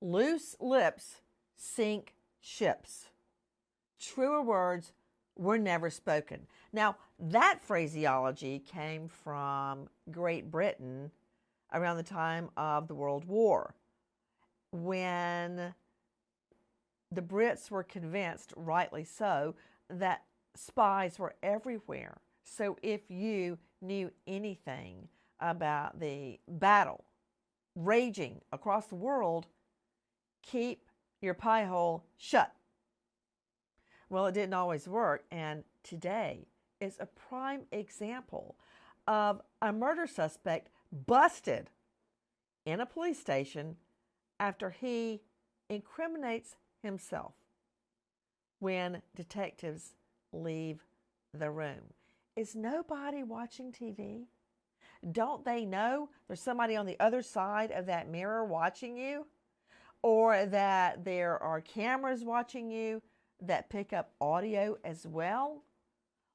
Loose lips sink ships. Truer words were never spoken. Now, that phraseology came from Great Britain around the time of the World War, when the Brits were convinced, rightly so, that spies were everywhere. So if you knew anything about the battle raging across the world, keep your pie hole shut. Well, it didn't always work, and today is a prime example of a murder suspect busted in a police station after he incriminates himself when detectives leave the room. Is nobody watching TV? Don't they know there's somebody on the other side of that mirror watching you? Or that there are cameras watching you that pick up audio as well?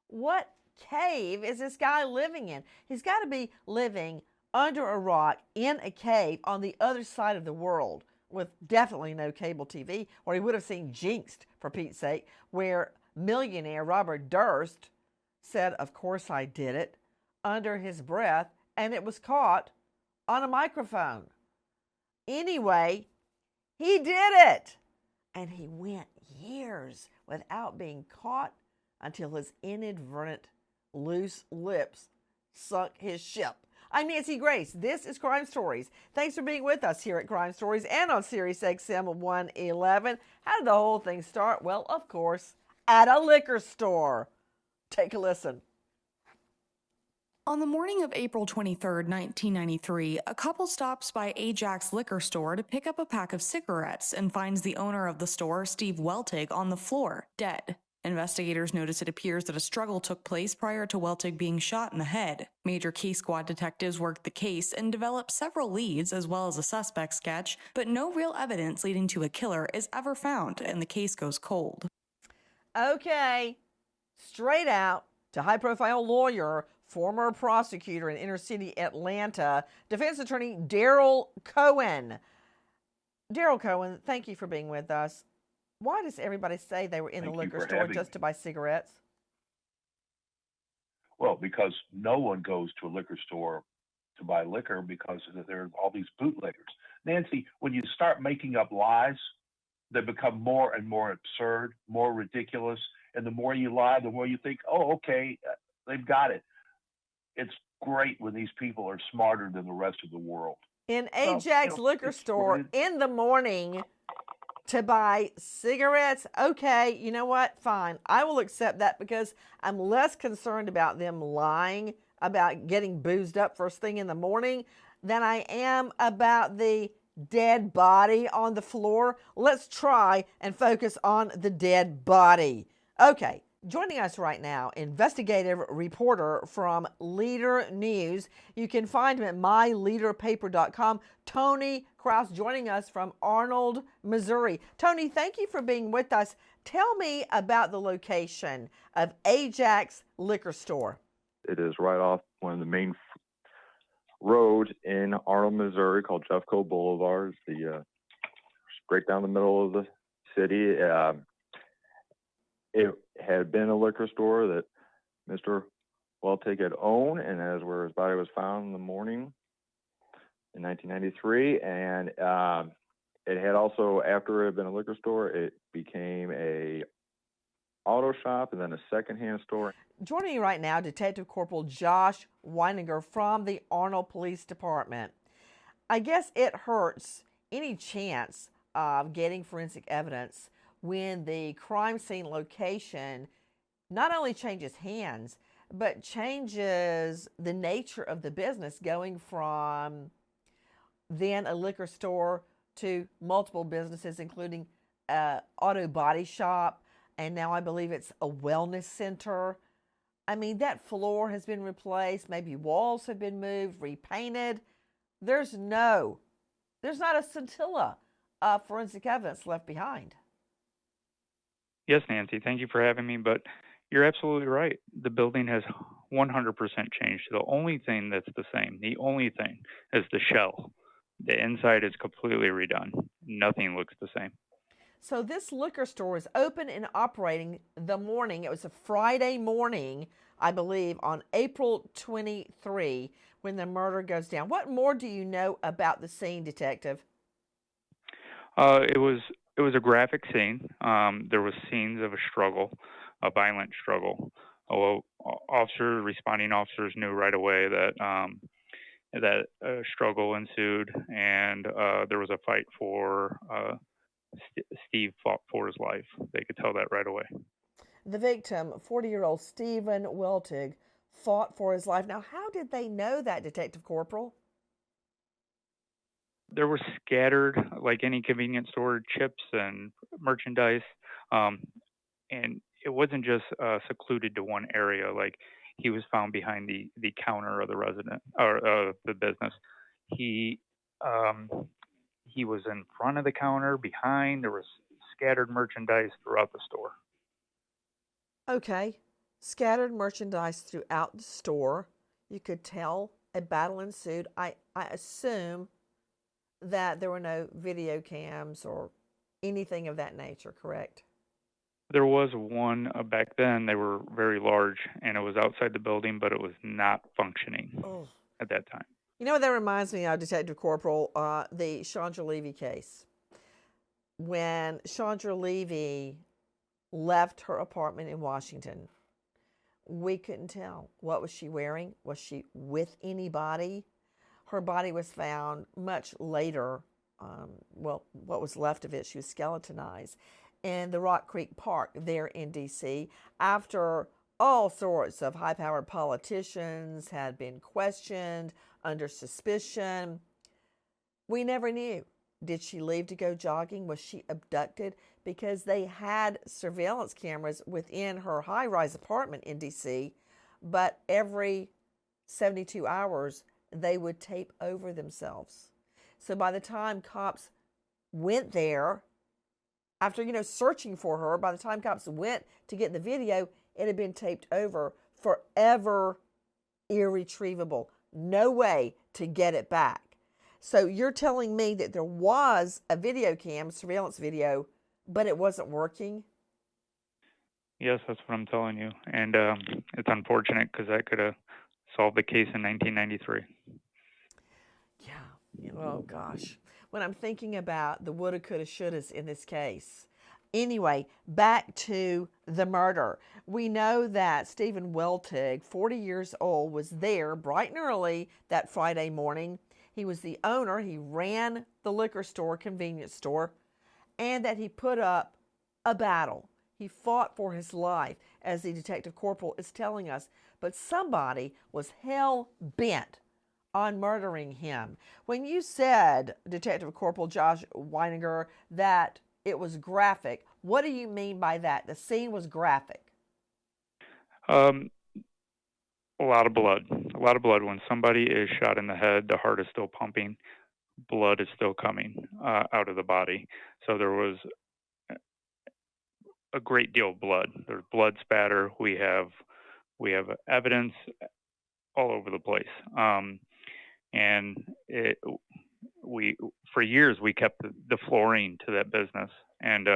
What cave is this guy living in? He's got to be living under a rock in a cave on the other side of the world with definitely no cable TV, or he would have seen Jinxed, for Pete's sake, where millionaire Robert Durst said, "Of course I did it," under his breath, and it was caught on a microphone. Anyway, he did it, and he went years without being caught until his inadvertent loose lips sunk his ship. I'm Nancy Grace. This is Crime Stories. Thanks for being with us here at Crime Stories and on Sirius XM 111. How did the whole thing start? Well, of course, at a liquor store. Take a listen. On the morning of April 23, 1993, a couple stops by Ajax Liquor store to pick up a pack of cigarettes and finds the owner of the store, Steve Weltig, on the floor, dead. Investigators notice it appears that a struggle took place prior to Weltig being shot in the head. Major case squad detectives worked the case and developed several leads as well as a suspect sketch, but no real evidence leading to a killer is ever found, and the case goes cold. Okay, straight out to high-profile lawyer, former prosecutor in inner-city Atlanta, defense attorney Daryl Cohen. Daryl Cohen, thank you for being with us. Why does everybody say they were in the liquor store just to buy cigarettes? Well, because no one goes to a liquor store to buy liquor because there are all these bootleggers. Nancy, when you start making up lies, they become more and more absurd, more ridiculous. And the more you lie, the more you think, oh, okay, they've got it. It's great when these people are smarter than the rest of the world. In Ajax Liquor store in the morning to buy cigarettes, okay, you know what? Fine. I will accept that because I'm less concerned about them lying about getting boozed up first thing in the morning than I am about the dead body on the floor. Let's try and focus on the dead body. Okay, joining us right now, investigative reporter from Leader News. You can find him at myleaderpaper.com. Tony Krause joining us from Arnold, Missouri. Tony, thank you for being with us. Tell me about the location of Ajax Liquor Store. It is right off one of the main roads in Arnold, Missouri, called Jeffco Boulevard. It's right down the middle of the city. It had been a liquor store that Mr. Weltig had owned, and as where his body was found in the morning in 1993. And it had also, after it had been a liquor store, it became a auto shop and then a secondhand store. Joining me right now, Detective Corporal Josh Weininger from the Arnold Police Department. I guess it hurts any chance of getting forensic evidence when the crime scene location not only changes hands, but changes the nature of the business, going from then a liquor store to multiple businesses, including auto body shop, and now I believe it's a wellness center. I mean, that floor has been replaced, maybe walls have been moved, repainted. There's not a scintilla of forensic evidence left behind. Yes, Nancy, thank you for having me, but you're absolutely right. The building has 100% changed. The only thing that's the same, the only thing, is the shell. The inside is completely redone. Nothing looks the same. So this liquor store was open and operating the morning. It was a Friday morning, I believe, on April 23 when the murder goes down. What more do you know about the scene, Detective? It was a graphic scene. There was scenes of a struggle, a violent struggle. Although responding officers knew right away that a struggle ensued, and there was a fight for Steve fought for his life. They could tell that right away. The victim, 40-year-old Stephen Weltig, fought for his life. Now, how did they know that, Detective Corporal? There were scattered, like any convenience store, chips and merchandise, and it wasn't just secluded to one area. Like he was found behind the counter of the resident or the business. He was in front of the counter, behind. There was scattered merchandise throughout the store. Okay, scattered merchandise throughout the store. You could tell a battle ensued. I assume that there were no video cams or anything of that nature, correct? There was one back then. They were very large, and it was outside the building, but it was not functioning at that time. You know what that reminds me of, Detective Corporal? The Chandra Levy case. When Chandra Levy left her apartment in Washington, we couldn't tell. What was she wearing? Was she with anybody? Her body was found much later. What was left of it, she was skeletonized in the Rock Creek Park there in D.C. after all sorts of high-powered politicians had been questioned, under suspicion. We never knew. Did she leave to go jogging? Was she abducted? Because they had surveillance cameras within her high-rise apartment in D.C., but every 72 hours, they would tape over themselves. So by the time cops went there, after, searching for her, by the time cops went to get the video, it had been taped over, forever irretrievable. No way to get it back. So you're telling me that there was a video cam, surveillance video, but it wasn't working? Yes, that's what I'm telling you. And it's unfortunate because that could have solved the case in 1993. Yeah. Oh, gosh. When I'm thinking about the woulda, coulda, shouldas in this case. Anyway, back to the murder. We know that Stephen Weltig, 40 years old, was there bright and early that Friday morning. He was the owner. He ran the liquor store, convenience store, and that he put up a battle. He fought for his life, as the detective corporal is telling us. But somebody was hell-bent on murdering him. When you said, Detective Corporal Josh Weininger, that it was graphic, what do you mean by that? The scene was graphic. A lot of blood. A lot of blood. When somebody is shot in the head, the heart is still pumping. Blood is still coming out of the body. So there was a great deal of blood. There's blood spatter. We have evidence all over the place. And for years we kept the flooring to that business, and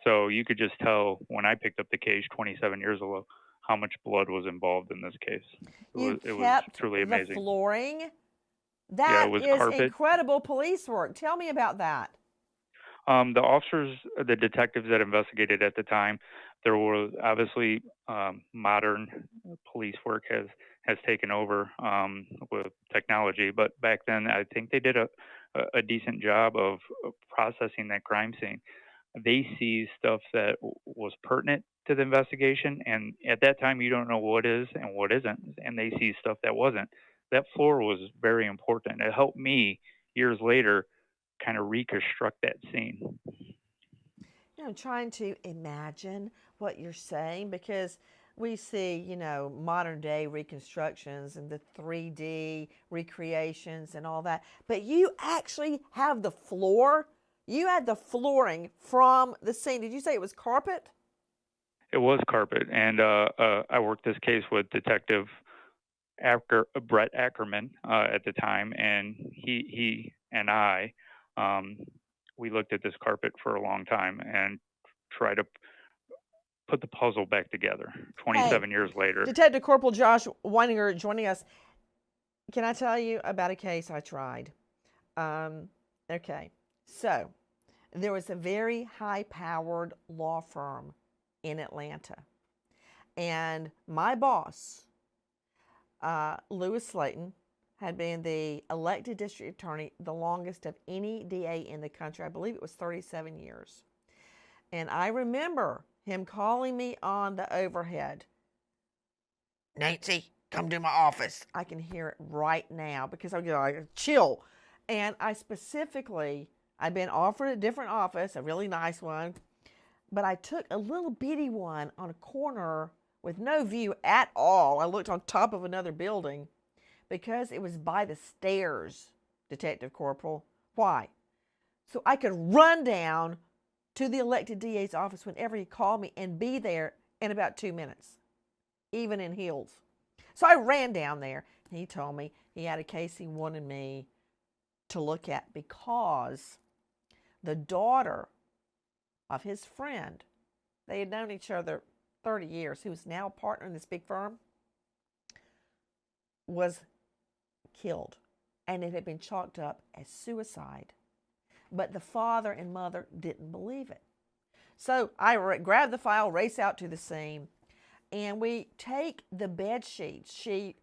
so you could just tell when I picked up the case 27 years ago how much blood was involved in this case. It was truly amazing. The flooring? That is carpet. Incredible police work. Tell me about that. The officers, the detectives that investigated at the time, there was obviously modern police work has taken over with technology, but back then I think they did a decent job of processing that crime scene. They see stuff that was pertinent to the investigation, and at that time you don't know what is and what isn't, and they see stuff that wasn't. That floor was very important. It helped me years later kind of reconstruct that scene. I'm trying to imagine what you're saying, because we see, modern day reconstructions and the 3D recreations and all that. But you actually have the floor. You had the flooring from the scene. Did you say it was carpet? It was carpet. And I worked this case with Detective Brett Ackerman at the time. And he and I, we looked at this carpet for a long time and tried to put the puzzle back together 27 years later. Detective Corporal Josh Weininger joining us. Can I tell you about a case I tried? Okay, so there was a very high-powered law firm in Atlanta. And my boss, Lewis Slayton, had been the elected district attorney the longest of any DA in the country. I believe it was 37 years. And I remember him calling me on the overhead. Nancy, come to my office. I can hear it right now because I get like chill. And I'd been offered a different office, a really nice one, but I took a little bitty one on a corner with no view at all. I looked on top of another building because it was by the stairs, Detective Corporal. Why? So I could run down to the elected DA's office whenever he called me and be there in about 2 minutes, even in heels. So I ran down there, and he told me he had a case he wanted me to look at because the daughter of his friend, they had known each other 30 years, who was now a partner in this big firm, was killed, and it had been chalked up as suicide. But the father and mother didn't believe it. So I grabbed the file, race out to the scene, and we take the bed sheets. She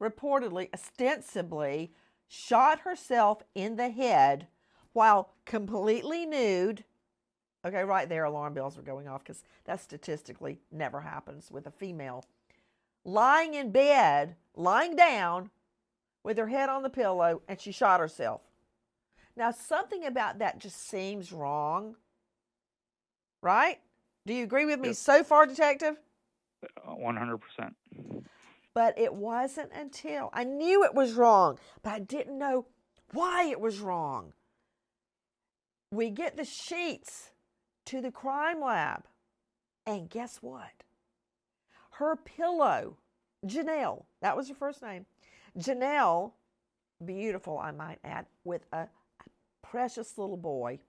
reportedly, ostensibly, shot herself in the head while completely nude. Okay, right there, alarm bells are going off because that statistically never happens with a female. Lying in bed, lying down with her head on the pillow, and she shot herself. Now, something about that just seems wrong, right? Do you agree with me so far, Detective? 100%. But it wasn't until I knew it was wrong, but I didn't know why it was wrong. We get the sheets to the crime lab, and guess what? Her pillow, Janelle, that was her first name. Janelle, beautiful, I might add, with a precious little boy.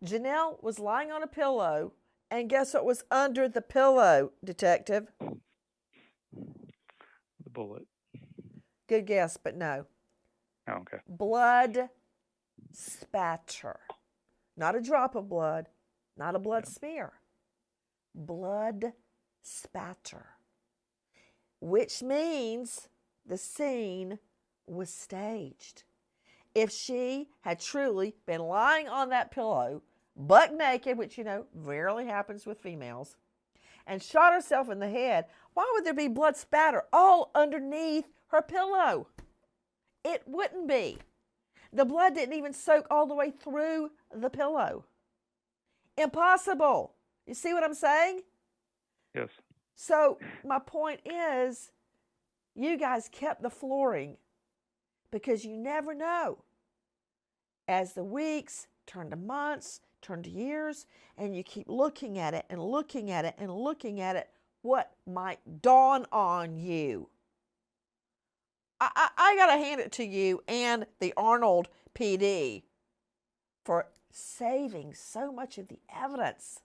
Janelle was lying on a pillow, and guess what was under the pillow, Detective? The bullet. Good guess, but no. Oh, okay. Blood spatter. Not a drop of blood, not a blood smear. Blood spatter. Which means the scene was staged. If she had truly been lying on that pillow, buck naked, which, rarely happens with females, and shot herself in the head, why would there be blood spatter all underneath her pillow? It wouldn't be. The blood didn't even soak all the way through the pillow. Impossible. You see what I'm saying? Yes. So my point is, you guys kept the flooring because you never know. As the weeks turn to months, turn to years, and you keep looking at it and looking at it and looking at it, what might dawn on you? I got to hand it to you and the Arnold PD for saving so much of the evidence.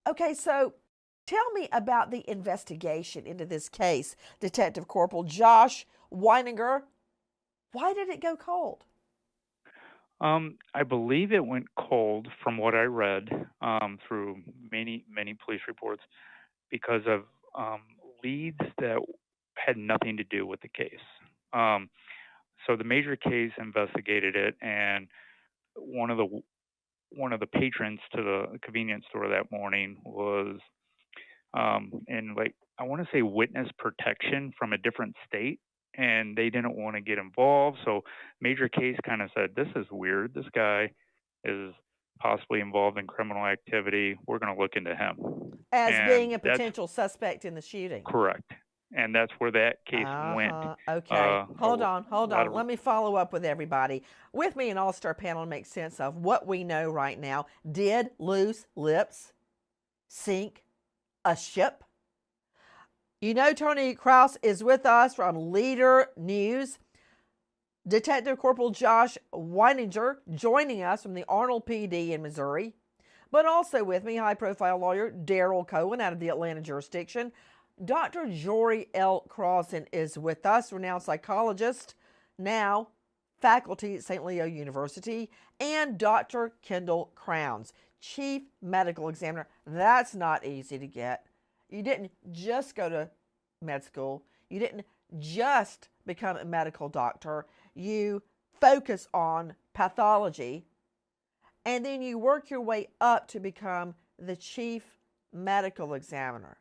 Okay, so tell me about the investigation into this case, Detective Corporal Josh Weininger. Why did it go cold? I believe it went cold from what I read through many police reports because of leads that had nothing to do with the case. So the major case investigated it, and one of the patrons to the convenience store that morning was in, like, I want to say, witness protection from a different state, and they didn't want to get involved. So major case kind of said, this is weird. This guy is possibly involved in criminal activity. We're going to look into him. As being a potential suspect in the shooting. Correct. And that's where that case went. Okay. Hold on. Let me follow up with everybody. With me, an all-star panel to make sense of what we know right now. Did loose lips sink a ship? Tony Krause is with us from Leader News. Detective Corporal Josh Weininger joining us from the Arnold PD in Missouri, but also with me, high-profile lawyer Daryl Cohen out of the Atlanta jurisdiction. Dr. Jory L. Crossan is with us, renowned psychologist, now faculty at St. Leo University, and Dr. Kendall Crowns, chief medical examiner. That's not easy to get. You didn't just go to med school. You didn't just become a medical doctor. You focus on pathology, and then you work your way up to become the chief medical examiner.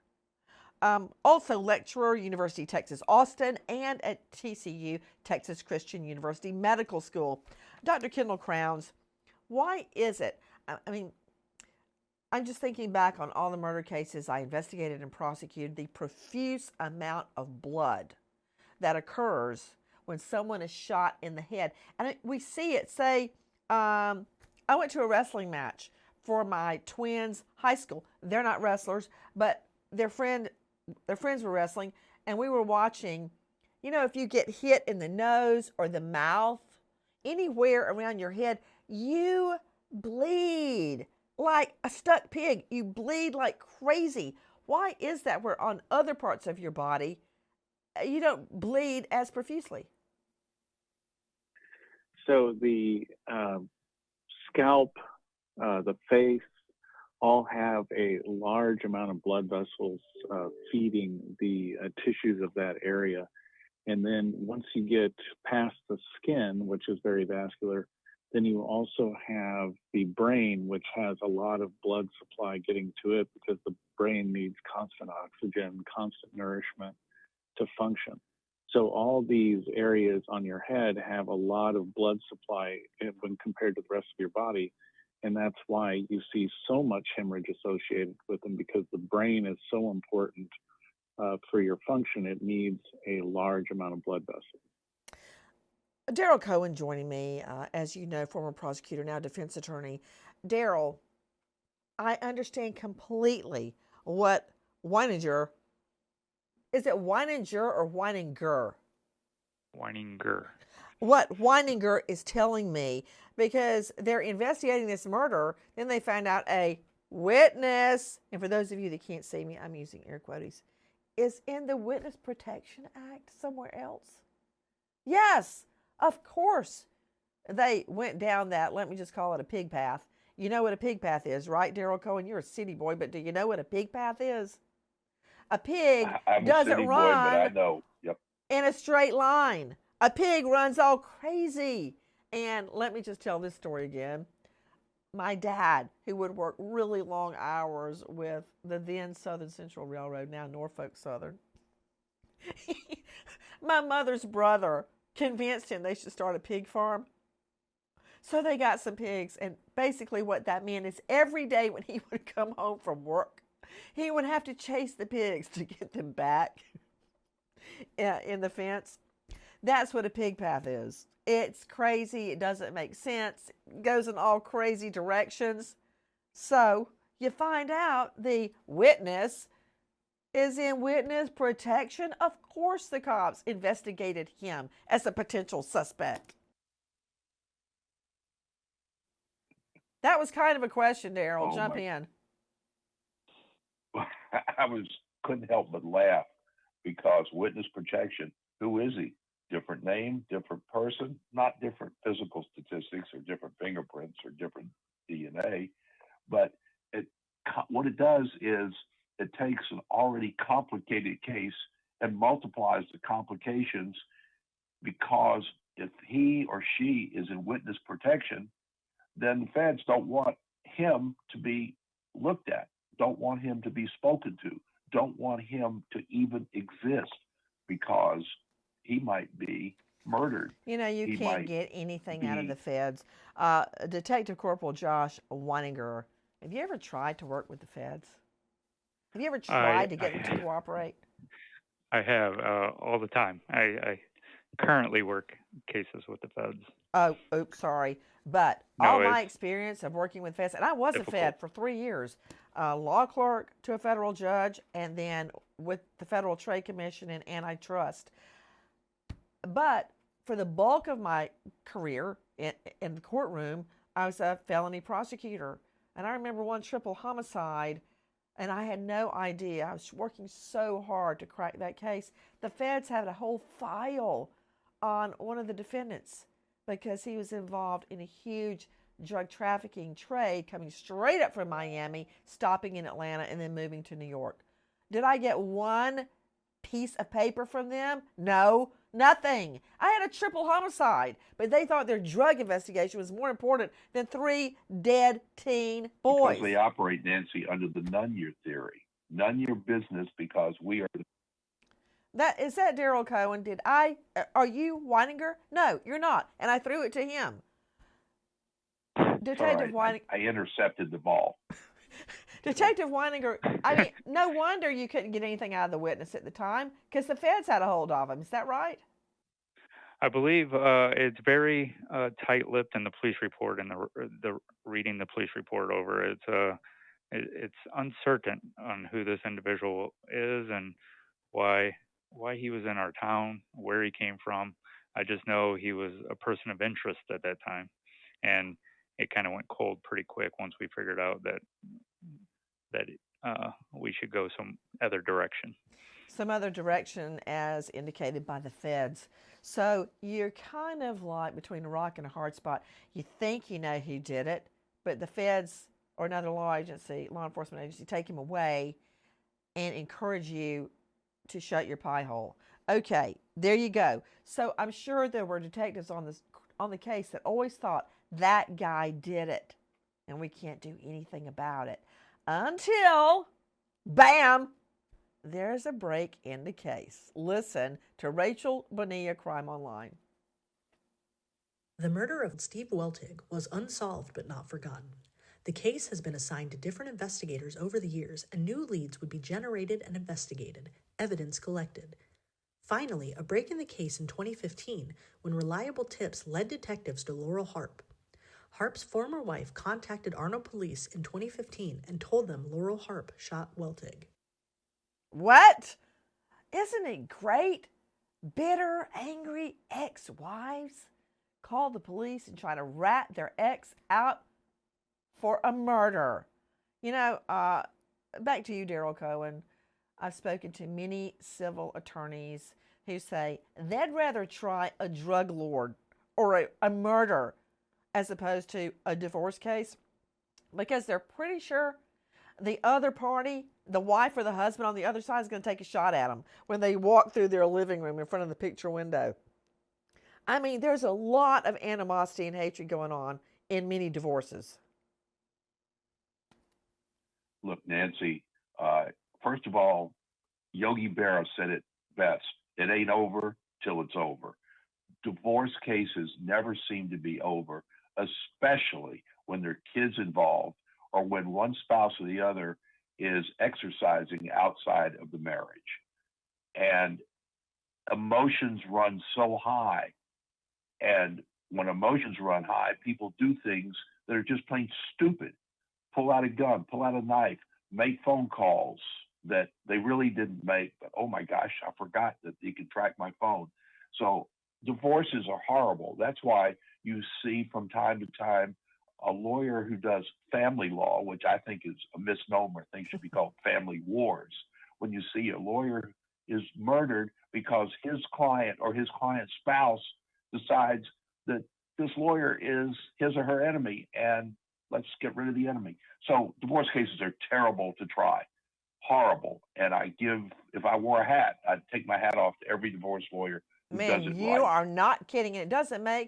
Also lecturer, University of Texas, Austin, and at TCU, Texas Christian University Medical School. Dr. Kendall Crowns, why is it? I mean, I'm just thinking back on all the murder cases I investigated and prosecuted, the profuse amount of blood that occurs when someone is shot in the head. And we see it, say, I went to a wrestling match for my twins' high school. They're not wrestlers, but their friends were wrestling, and we were watching. You know, if you get hit in the nose or the mouth, anywhere around your head, you bleed like a stuck pig. You bleed like crazy. Why is that where on other parts of your body you don't bleed as profusely? So the scalp, the face, all have a large amount of blood vessels feeding the tissues of that area. And then once you get past the skin, which is very vascular, then you also have the brain, which has a lot of blood supply getting to it because the brain needs constant oxygen, constant nourishment to function. So all these areas on your head have a lot of blood supply when compared to the rest of your body. And that's why you see so much hemorrhage associated with them, because the brain is so important for your function. It needs a large amount of blood vessels. Daryl Cohen joining me, as you know, former prosecutor, now defense attorney. Daryl, I understand completely what Weininger, is it Weininger or Weininger? Weininger. What Weininger is telling me, because they're investigating this murder, then they find out a witness, and for those of you that can't see me, I'm using air quotes, is in the Witness Protection Act somewhere else. Yes, of course. They went down that, let me just call it a pig path. You know what a pig path is, right, Daryl Cohen? You're a city boy, but do you know what a pig path is? A pig doesn't run boy, but I know. Yep. in a straight line. A pig runs all crazy. And let me just tell this story again. My dad, who would work really long hours with the then Southern Central Railroad, now Norfolk Southern, my mother's brother convinced him they should start a pig farm. So they got some pigs, and basically what that meant is every day when he would come home from work, he would have to chase the pigs to get them back in the fence. That's what a pig path is. It's crazy. It doesn't make sense. It goes in all crazy directions. So you find out the witness is in witness protection. Of course the cops investigated him as a potential suspect. That was kind of a question, Daryl. Jump in. I couldn't help but laugh, because witness protection, who is he? Different name, different person, not different physical statistics or different fingerprints or different DNA, but what it does is it takes an already complicated case and multiplies the complications, because if he or she is in witness protection, then the feds don't want him to be looked at, don't want him to be spoken to, don't want him to even exist, because he might be murdered. You know, you can't get anything out of the feds. Detective Corporal Josh Weininger, have you ever tried to work with the feds? Have you ever tried to get them to cooperate? I have, all the time. I currently work cases with the feds. Oh, oops, sorry. But all my experience of working with feds, and I was a fed for 3 years, law clerk to a federal judge, and then with the Federal Trade Commission and antitrust. But for the bulk of my career in the courtroom, I was a felony prosecutor. And I remember one triple homicide, and I had no idea. I was working so hard to crack that case. The feds had a whole file on one of the defendants because he was involved in a huge drug trafficking trade coming straight up from Miami, stopping in Atlanta, and then moving to New York. Did I get one piece of paper from them? No, nothing. I had a triple homicide, but they thought their drug investigation was more important than 3 dead teen boys. Because they operate, Nancy, under the none your theory. None your business because we are the... Is that Daryl Cohen? Are you Weininger? No, you're not. And I threw it to him. Detective Weininger. I intercepted the ball. Detective Weininger, I mean, no wonder you couldn't get anything out of the witness at the time because the feds had a hold of him. Is that right? I believe it's very tight-lipped in the police report, and the reading the police report over. It's uncertain on who this individual is and why he was in our town, where he came from. I just know he was a person of interest at that time, and it kind of went cold pretty quick once we figured out that we should go some other direction. Some other direction as indicated by the feds. So you're kind of like between a rock and a hard spot. You think you know who did it, but the feds or another law enforcement agency take him away and encourage you to shut your pie hole. Okay, there you go. So I'm sure there were detectives on the case that always thought that guy did it, and we can't do anything about it until, bam, there's a break in the case. Listen to Rachel Bonilla, Crime Online. The murder of Steve Weltig was unsolved but not forgotten. The case has been assigned to different investigators over the years, and new leads would be generated and investigated, evidence collected. Finally, a break in the case in 2015 when reliable tips led detectives to Loril Harp. Harp's former wife contacted Arnold police in 2015 and told them Loril Harp shot Weltig. What? Isn't it great? Bitter, angry ex-wives call the police and try to rat their ex out for a murder. You know, back to you, Daryl Cohen. I've spoken to many civil attorneys who say they'd rather try a drug lord or a murder as opposed to a divorce case because they're pretty sure the other party, the wife or the husband on the other side, is going to take a shot at them when they walk through their living room in front of the picture window. I mean, there's a lot of animosity and hatred going on in many divorces. Look, Nancy, first of all, Yogi Berra said it best. It ain't over till it's over. Divorce cases never seem to be over, especially when there are kids involved or when one spouse or the other is exercising outside of the marriage. And emotions run so high. And when emotions run high, people do things that are just plain stupid. Pull out a gun, pull out a knife, make phone calls that they really didn't make, but oh my gosh, I forgot that they could track my phone. So divorces are horrible. That's why you see from time to time a lawyer who does family law, which I think is a misnomer. I think should be called family wars. When you see a lawyer is murdered because his client or his client's spouse decides that this lawyer is his or her enemy and let's get rid of the enemy. So divorce cases are terrible to try, horrible. And if I wore a hat, I'd take my hat off to every divorce lawyer who does it right. Man, you are not kidding. It doesn't matter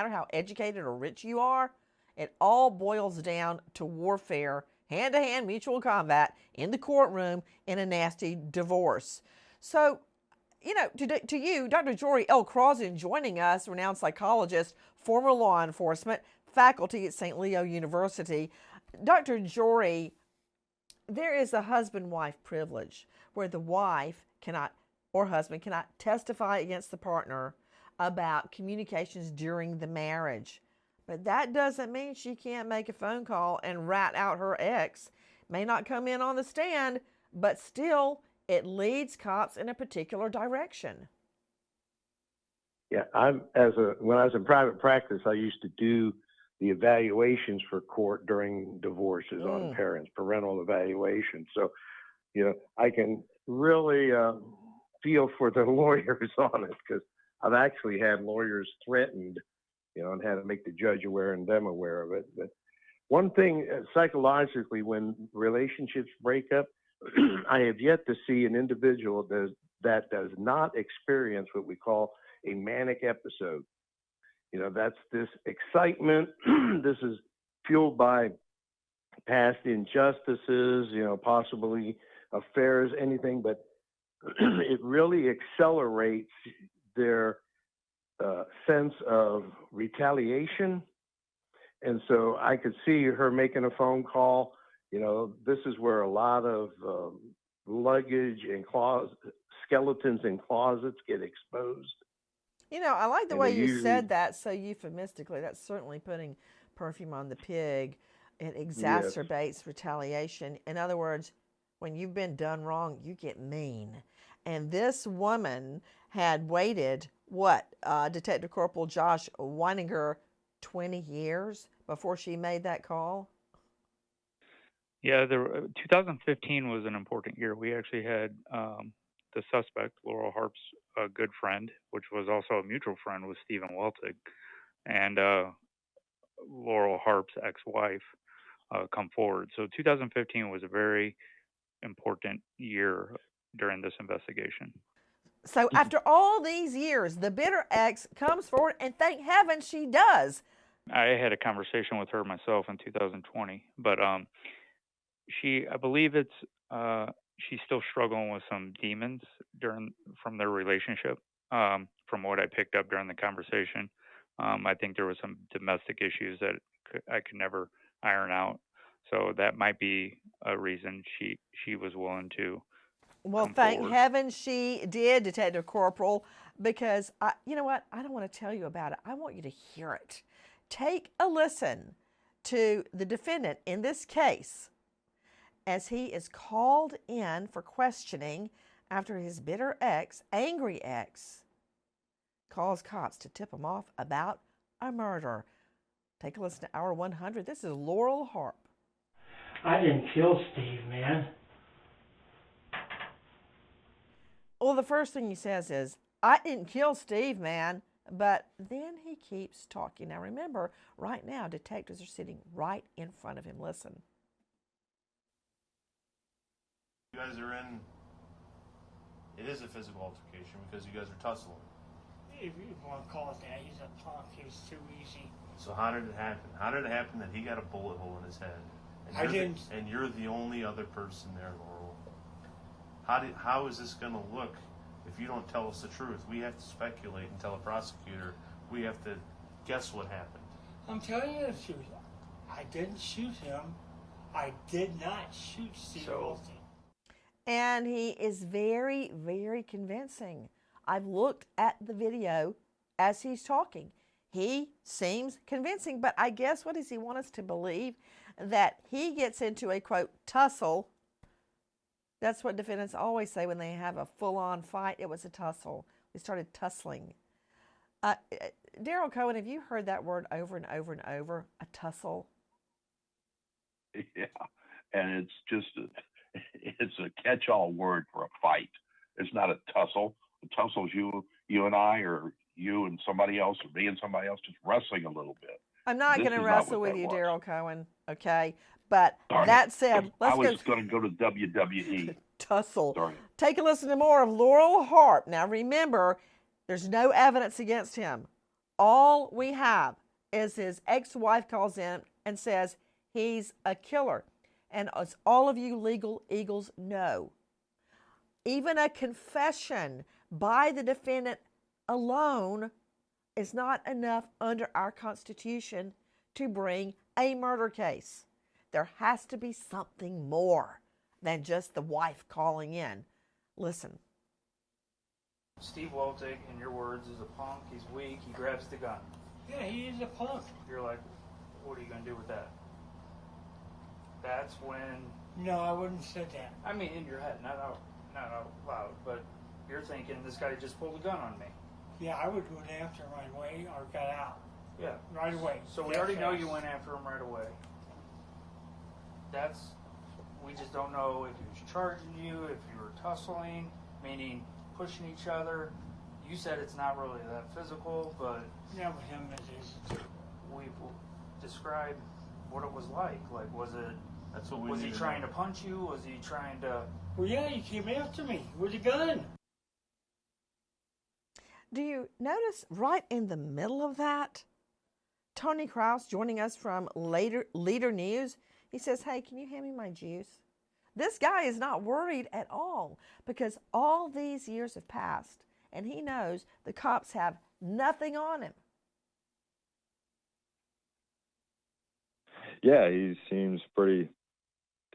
how educated or rich you are. It all boils down to warfare, hand-to-hand mutual combat in the courtroom in a nasty divorce. So, you know, to you, Dr. Jory L. Crossan joining us, renowned psychologist, former law enforcement, faculty at St. Leo University. Dr. Jory, there is a husband-wife privilege where the wife cannot or husband cannot testify against the partner about communications during the marriage. But that doesn't mean she can't make a phone call and rat out her ex. May not come in on the stand, but still it leads cops in a particular direction. Yeah, when I was in private practice, I used to do the evaluations for court during divorces on parents, parental evaluation. So, I can really feel for the lawyers on it, because I've actually had lawyers threatened, and had to make the judge aware and them aware of it. But one thing psychologically, when relationships break up, I have yet to see an individual that does not experience what we call a manic episode. That's this excitement. This is fueled by past injustices, possibly affairs, anything, but it really accelerates their sense of retaliation. And so I could see her making a phone call. This is where a lot of luggage and skeletons in closets get exposed. I like the way you said that so euphemistically. That's certainly putting perfume on the pig. It exacerbates retaliation. In other words, when you've been done wrong, you get mean. And this woman had waited, Detective Corporal Josh Weininger, 20 years before she made that call? Yeah, 2015 was an important year. We actually had the suspect, Loril Harp's good friend, which was also a mutual friend with Steve Weltig, and Loril Harp's ex-wife come forward. So 2015 was a very important year during this investigation. So after all these years, the bitter ex comes forward, and thank heaven she does. I had a conversation with her myself in 2020, but I believe she's still struggling with some demons from their relationship. From what I picked up during the conversation, I think there was some domestic issues that I could never iron out. So that might be a reason she was willing to. Well, thank heaven she did, Detective Corporal, because you know what? I don't want to tell you about it. I want you to hear it. Take a listen to the defendant in this case as he is called in for questioning after his bitter ex, angry ex, calls cops to tip him off about a murder. Take a listen to Hour 100. This is Loril Harp. I didn't kill Steve, man. Well, the first thing he says is, I didn't kill Steve, man. But then he keeps talking. Now remember, right now, detectives are sitting right in front of him. Listen. You guys are in, it is a physical altercation because you guys are tussling. If you want to call it that, he's a punk. He's too easy. So how did it happen? How did it happen that he got a bullet hole in his head? And you're the only other person there, Laurel. How is this going to look if you don't tell us the truth? We have to speculate and tell a prosecutor. We have to guess what happened. I'm telling you the truth. I didn't shoot him. I did not shoot Steve Weltig. And he is very, very convincing. I've looked at the video as he's talking. He seems convincing, but I guess what does he want us to believe? That he gets into a, quote, tussle. That's what defendants always say when they have a full-on fight. It was a tussle. We started tussling. Daryl Cohen, have you heard that word over and over and over? A tussle? Yeah, and it's just it's a catch-all word for a fight. It's not a tussle. A tussle is you and I, or you and somebody else, or me and somebody else, just wrestling a little bit. I'm not going to wrestle with you, Daryl Cohen, okay? But that said, I was going to go to WWE. Tussle. Sorry. Take a listen to more of Loril Harp. Now remember, there's no evidence against him. All we have is his ex-wife calls in and says he's a killer. And as all of you legal eagles know, even a confession by the defendant alone is not enough under our Constitution to bring a murder case. There has to be something more than just the wife calling in. Listen. Steve Weltig, in your words, is a punk. He's weak. He grabs the gun. Yeah, he is a punk. You're like, what are you going to do with that? That's when... No, I wouldn't say that. I mean, in your head, not out loud, but you're thinking, this guy just pulled a gun on me. Yeah, I would go after him right away or got out. Yeah. Right away. So we already know you went after him right away. We just don't know if he was charging you, if you were tussling, meaning pushing each other. You said it's not really that physical, but Yeah, with him it is. we describe what it was like. Like, was it? That's what we Was he need to trying know. to punch you? Was he trying to? Well, yeah, he came after me with a gun. Do you notice right in the middle of that, Tony Krause joining us from Leader News, he says, hey, can you hand me my juice? This guy is not worried at all because all these years have passed and he knows the cops have nothing on him. Yeah, he seems pretty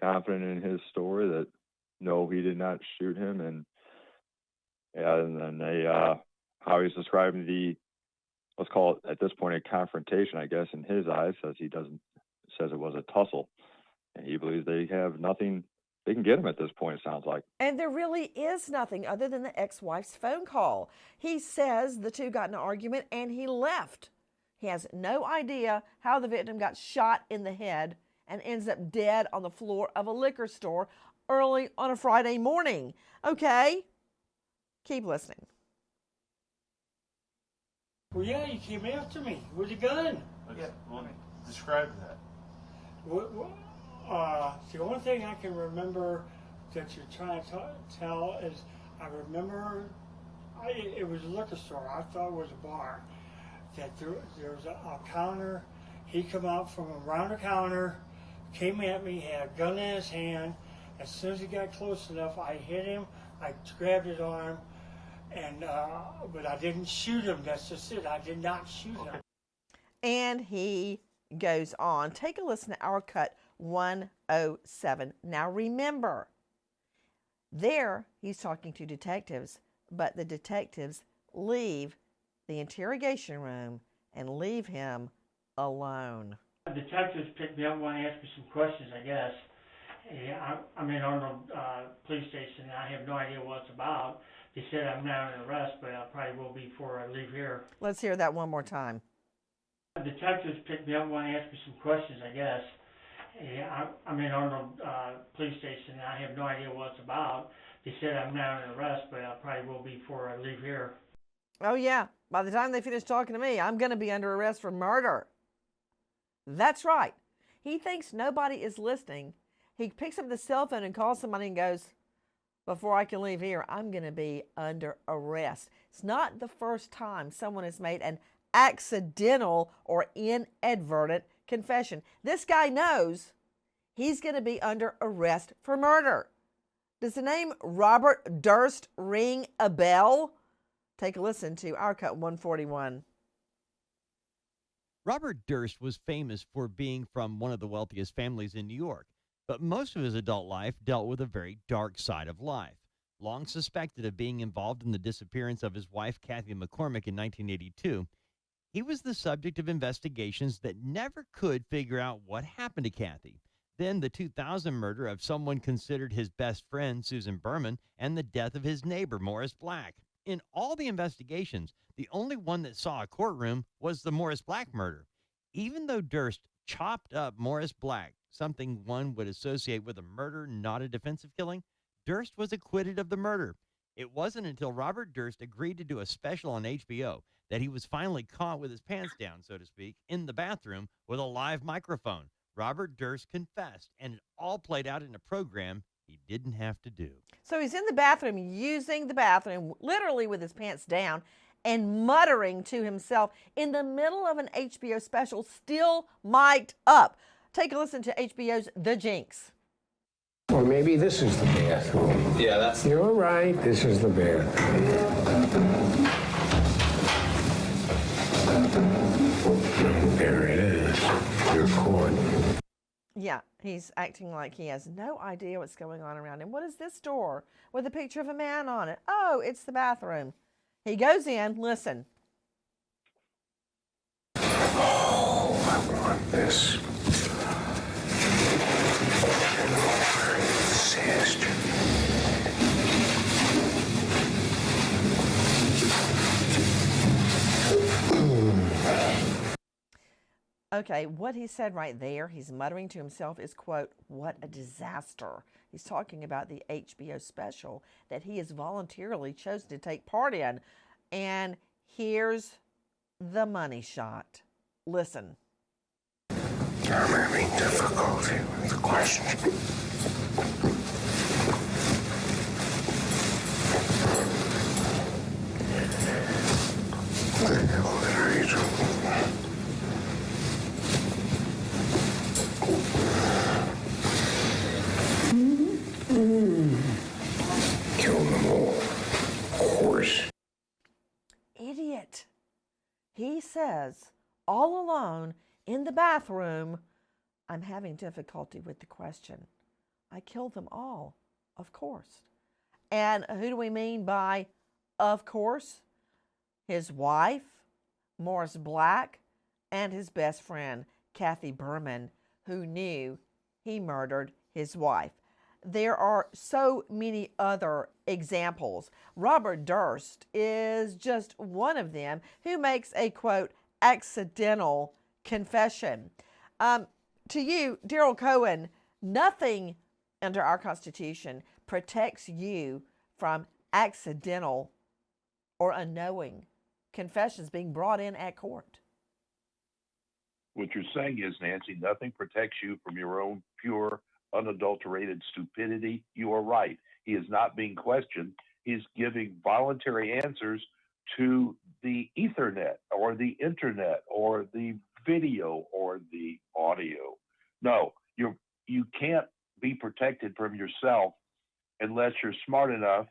confident in his story that no, he did not shoot him, and yeah, and then how he's describing the, let's call it at this point a confrontation, I guess, in his eyes, says it was a tussle, and he believes they have nothing they can get him at this point, it sounds like. And there really is nothing other than the ex-wife's phone call. He says the two got in an argument and he left. He has no idea how the victim got shot in the head and ends up dead on the floor of a liquor store early on a Friday morning. Okay? Keep listening. Well, yeah, he came after me with a gun. Yeah. Well, describe that. The only thing I can remember that you're trying to tell is I remember it was a liquor store. I thought it was a bar. That there was a counter. He come out from around the counter, came at me, had a gun in his hand. As soon as he got close enough, I hit him. I grabbed his arm, and but I didn't shoot him. That's just it. I did not shoot him. And he goes on. Take a listen to our cut 107. Now remember, there he's talking to detectives, but the detectives leave the interrogation room and leave him alone. The detectives picked me up, want to ask me some questions, I guess. Yeah, I'm in Arnold police station. I have no idea what it's about. They said I'm not under arrest, but I probably will be before I leave here. Let's hear that one more time. The detectives picked me up, want to ask me some questions, I guess. Yeah, I'm in Arnold police station. I have no idea what it's about. They said I'm not under arrest, but I probably will be before I leave here. Oh yeah, by the time they finish talking to me, I'm going to be under arrest for murder. That's right. He thinks nobody is listening. He picks up the cell phone and calls somebody and goes, before I can leave here, I'm going to be under arrest. It's not the first time someone has made an accidental or inadvertent confession. This guy knows he's going to be under arrest for murder. Does the name Robert Durst ring a bell? Take a listen to our cut 141. Robert Durst was famous for being from one of the wealthiest families in New York, but most of his adult life dealt with a very dark side of life. Long suspected of being involved in the disappearance of his wife, Kathy McCormick, in 1982, he was the subject of investigations that never could figure out what happened to Kathy. Then the 2000 murder of someone considered his best friend, Susan Berman, and the death of his neighbor, Morris Black. In all the investigations, the only one that saw a courtroom was the Morris Black murder. Even though Durst chopped up Morris Black, something one would associate with a murder, not a defensive killing, Durst was acquitted of the murder. It wasn't until Robert Durst agreed to do a special on HBO that he was finally caught with his pants down, so to speak, in the bathroom with a live microphone. Robert Durst confessed, and it all played out in a program he didn't have to do. So he's in the bathroom, using the bathroom, literally with his pants down, and muttering to himself in the middle of an HBO special, still mic'd up. Take a listen to HBO's The Jinx. Or maybe this is the bathroom. Yeah, that's... You're right, this is the bathroom. There it is. You're caught. Yeah, he's acting like he has no idea what's going on around him. What is this door with a picture of a man on it? Oh, it's the bathroom. He goes in, listen. Oh, I want this. Very disaster. Okay, what he said right there, he's muttering to himself, is, quote, "What a disaster." He's talking about the HBO special that he has voluntarily chosen to take part in. And here's the money shot. Listen. I'm having difficulty with the question. What the hell are you talking about? Kill them all, of course. Idiot. He says, all alone in the bathroom, "I'm having difficulty with the question. I killed them all, of course." And who do we mean by of course? His wife, Morris Black, and his best friend, Kathy Berman, who knew he murdered his wife. There are so many other examples. Robert Durst is just one of them who makes a, quote, accidental confession. To you, Daryl Cohen, nothing under our Constitution protects you from accidental or unknowing confessions being brought in at court. What you're saying is, Nancy, nothing protects you from your own pure, unadulterated stupidity. You are right. He is not being questioned. He's giving voluntary answers to the Ethernet or the internet or the video or the audio. No, you can't be protected from yourself unless you're smart enough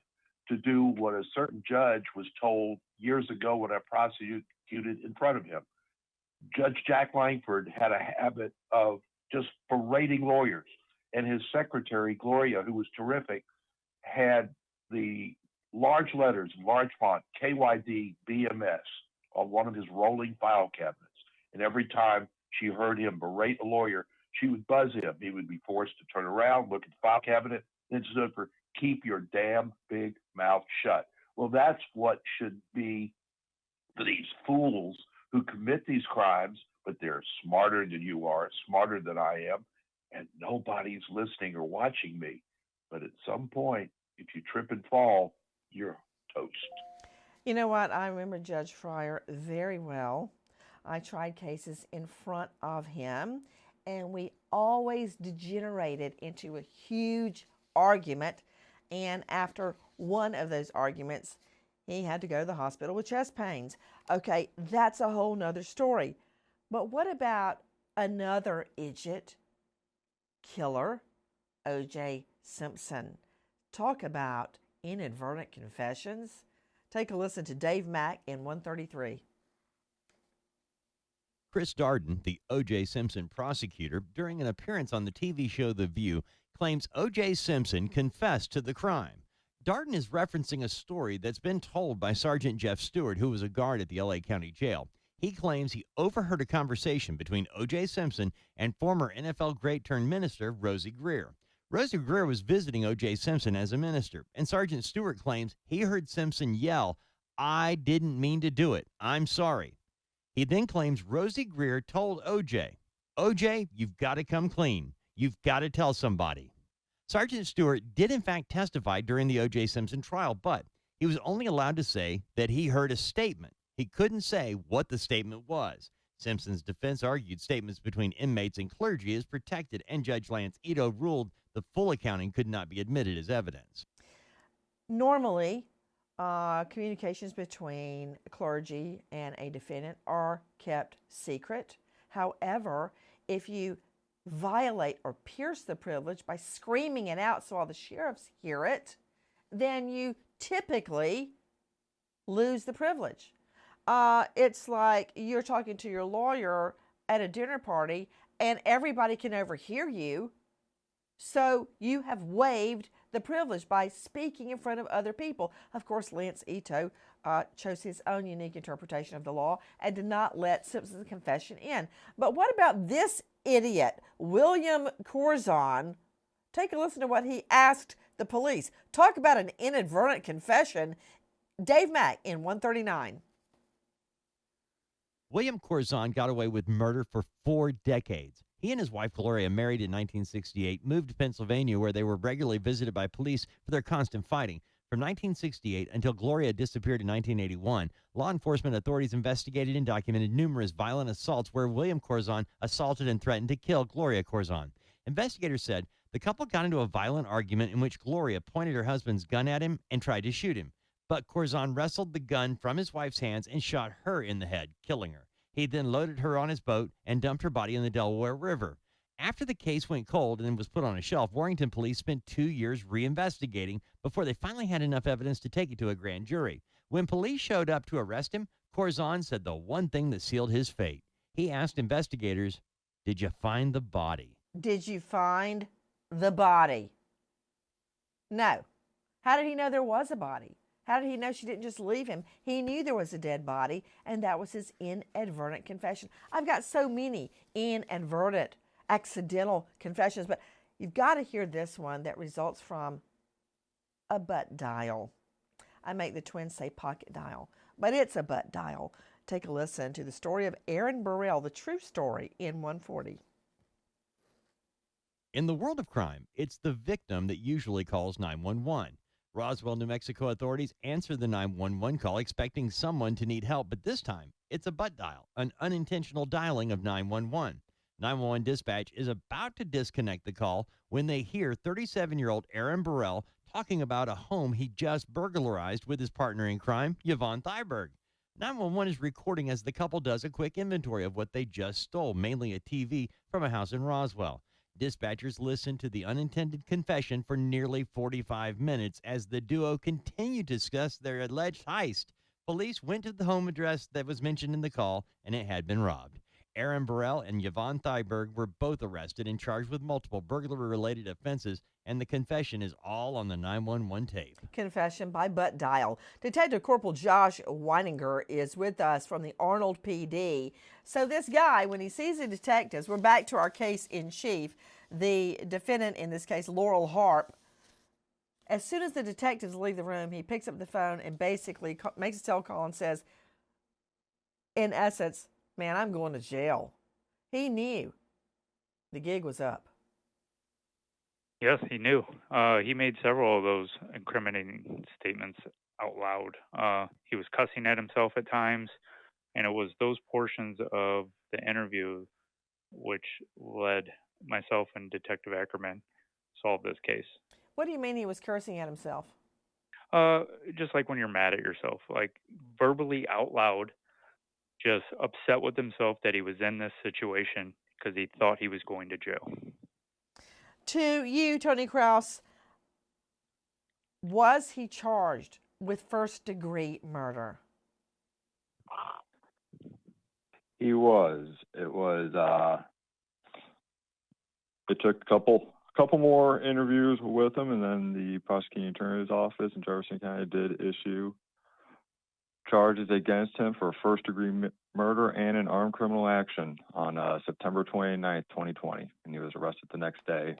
to do what a certain judge was told years ago when I prosecuted in front of him. Judge Jack Langford had a habit of just berating lawyers, and his secretary, Gloria, who was terrific, had the large letters, large font, KYD BMS on one of his rolling file cabinets. And every time she heard him berate a lawyer, she would buzz him. He would be forced to turn around, look at the file cabinet, then stood for "Keep your damn big mouth shut." Well, that's what should be for these fools who commit these crimes, but they're smarter than you are, smarter than I am, and nobody's listening or watching me. But at some point, if you trip and fall, you're toast. You know what? I remember Judge Fryer very well. I tried cases in front of him, and we always degenerated into a huge argument. And after one of those arguments, he had to go to the hospital with chest pains. Okay, that's a whole nother story. But what about another idiot killer, O.J. Simpson? Talk about inadvertent confessions. Take a listen to Dave Mack in 133. Chris Darden, the O.J. Simpson prosecutor, during an appearance on the TV show The View, claims O.J. Simpson confessed to the crime. Darden is referencing a story that's been told by Sergeant Jeff Stewart, who was a guard at the L.A. County Jail. He claims he overheard a conversation between O.J. Simpson and former NFL great-turned-minister Rosie Greer. Rosie Greer was visiting O.J. Simpson as a minister, and Sergeant Stewart claims he heard Simpson yell, "I didn't mean to do it. I'm sorry." He then claims Rosie Greer told O.J., "O.J., you've got to come clean. You've got to tell somebody." Sergeant Stewart did in fact testify during the O.J. Simpson trial, but he was only allowed to say that he heard a statement. He couldn't say what the statement was. Simpson's defense argued statements between inmates and clergy is protected, and Judge Lance Ito ruled the full accounting could not be admitted as evidence. Normally, communications between clergy and a defendant are kept secret. However, if you violate or pierce the privilege by screaming it out so all the sheriffs hear it, then you typically lose the privilege. It's like you're talking to your lawyer at a dinner party and everybody can overhear you, so you have waived the privilege by speaking in front of other people. Of course, Lance Ito chose his own unique interpretation of the law and did not let Simpson's confession in. But what about this idiot, William Corzon? Take a listen to what he asked the police. Talk about an inadvertent confession. Dave Mack in 139. William Corzon got away with murder for 4 decades. He and his wife Gloria, married in 1968, moved to Pennsylvania, where they were regularly visited by police for their constant fighting. From 1968 until Gloria disappeared in 1981, law enforcement authorities investigated and documented numerous violent assaults where William Corzon assaulted and threatened to kill Gloria Corzon. Investigators said the couple got into a violent argument in which Gloria pointed her husband's gun at him and tried to shoot him. But Corzon wrestled the gun from his wife's hands and shot her in the head, killing her. He then loaded her on his boat and dumped her body in the Delaware River. After the case went cold and was put on a shelf, Warrington police spent 2 years reinvestigating before they finally had enough evidence to take it to a grand jury. When police showed up to arrest him, Corzon said the one thing that sealed his fate. He asked investigators, "Did you find the body?" Did you find the body? No. How did he know there was a body? How did he know she didn't just leave him? He knew there was a dead body, and that was his inadvertent confession. I've got so many inadvertent, accidental confessions, but you've got to hear this one that results from a butt dial. I make the twins say pocket dial, but it's a butt dial. Take a listen to the story of Aaron Burrell, the true story in 140. In the world of crime, it's the victim that usually calls 911. Roswell, New Mexico authorities answer the 911 call expecting someone to need help, but this time it's a butt dial, an unintentional dialing of 911. 911 dispatch is about to disconnect the call when they hear 37-year-old Aaron Burrell talking about a home he just burglarized with his partner in crime, Yvonne Thyberg. 911 is recording as the couple does a quick inventory of what they just stole, mainly a TV from a house in Roswell. Dispatchers listened to the unintended confession for nearly 45 minutes as the duo continued to discuss their alleged heist. Police went to the home address that was mentioned in the call, and it had been robbed. Aaron Burrell and Yvonne Thyberg were both arrested and charged with multiple burglary-related offenses, and the confession is all on the 911 tape. Confession by butt dial. Detective Corporal Josh Weininger is with us from the Arnold PD. So this guy, when he sees the detectives, we're back to our case in chief, the defendant in this case, Loril Harp. As soon as the detectives leave the room, he picks up the phone and basically makes a call and says, in essence, "Man, I'm going to jail." He knew the gig was up. Yes, he knew. He made several of those incriminating statements out loud. He was cussing at himself at times, and it was those portions of the interview which led myself and Detective Ackerman solve this case. What do you mean he was cursing at himself? Just like when you're mad at yourself, like verbally out loud, just upset with himself that he was in this situation because he thought he was going to jail. To you, Tony Krause, was he charged with first-degree murder? He was. It took a couple more interviews with him, and then the prosecuting attorney's office in Jefferson County did issue charges against him for first-degree murder and an armed criminal action on September 29th, 2020, and he was arrested the next day.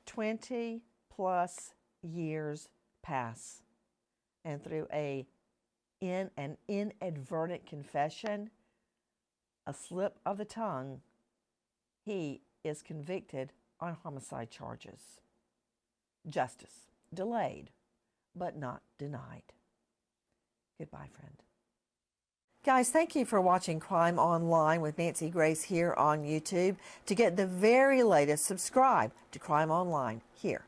20-plus years pass, and through an inadvertent confession, a slip of the tongue, he is convicted on homicide charges. Justice delayed, but not denied. Goodbye, friend. Guys, thank you for watching Crime Online with Nancy Grace here on YouTube. To get the very latest, subscribe to Crime Online here